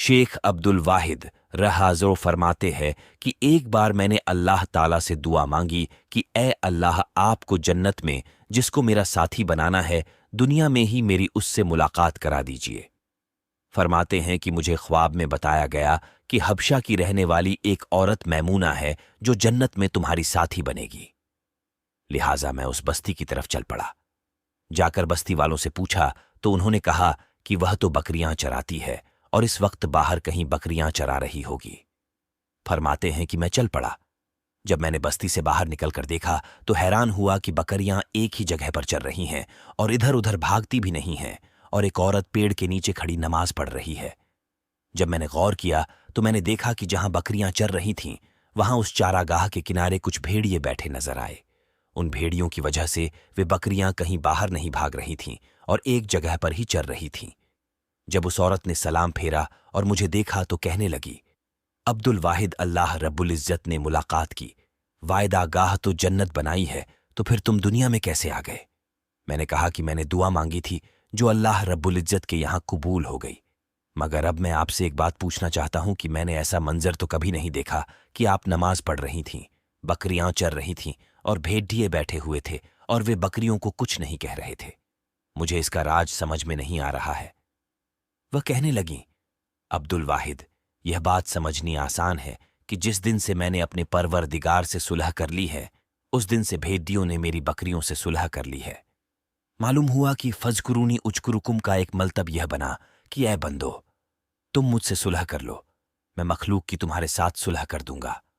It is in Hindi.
शेख अब्दुल वाहिद रहाज़ो फरमाते हैं कि एक बार मैंने अल्लाह ताला से दुआ मांगी कि ए अल्लाह, आपको जन्नत में जिसको मेरा साथी बनाना है, दुनिया में ही मेरी उससे मुलाकात करा दीजिए। फरमाते हैं कि मुझे ख्वाब में बताया गया कि हबशा की रहने वाली एक औरत मैमूना है जो जन्नत में तुम्हारी साथी बनेगी। लिहाजा मैं उस बस्ती की तरफ चल पड़ा। जाकर बस्ती वालों से पूछा तो उन्होंने कहा कि वह तो बकरियां चराती है और इस वक्त बाहर कहीं बकरियां चरा रही होगी। फरमाते हैं कि मैं चल पड़ा। जब मैंने बस्ती से बाहर निकलकर देखा तो हैरान हुआ कि बकरियां एक ही जगह पर चल रही हैं और इधर उधर भागती भी नहीं हैं, और एक औरत पेड़ के नीचे खड़ी नमाज पढ़ रही है। जब मैंने गौर किया तो मैंने देखा कि जहां बकरियां चर रही थीं, वहां उस चारागाह के किनारे कुछ भेड़िए बैठे नजर आए। उन भेड़ियों की वजह से वे बकरियां कहीं बाहर नहीं भाग रही थीं और एक जगह पर ही चर रही थीं। जब उस औरत ने सलाम फेरा और मुझे देखा तो कहने लगी, अब्दुल वाहिद, अल्लाह रब्बुल इज्जत ने मुलाकात की, वायदा गाह तो जन्नत बनाई है, तो फिर तुम दुनिया में कैसे आ गए? मैंने कहा कि मैंने दुआ मांगी थी जो अल्लाह रब्बुल इज्जत के यहां कबूल हो गई। मगर अब मैं आपसे एक बात पूछना चाहता हूं कि मैंने ऐसा मंजर तो कभी नहीं देखा कि आप नमाज पढ़ रही थीं, बकरियां चर रही थीं और भेड़िए बैठे हुए थे और वे बकरियों को कुछ नहीं कह रहे थे। मुझे इसका राज समझ में नहीं आ रहा है। वह कहने लगी, अब्दुल वाहिद, यह बात समझनी आसान है कि जिस दिन से मैंने अपने परवरदिगार से सुलह कर ली है, उस दिन से भेदियों ने मेरी बकरियों से सुलह कर ली है। मालूम हुआ कि फजकुरूनी उजकुरुकुम का एक मतलब यह बना कि ऐ बंदो, तुम मुझसे सुलह कर लो, मैं मखलूक की तुम्हारे साथ सुलह कर दूंगा।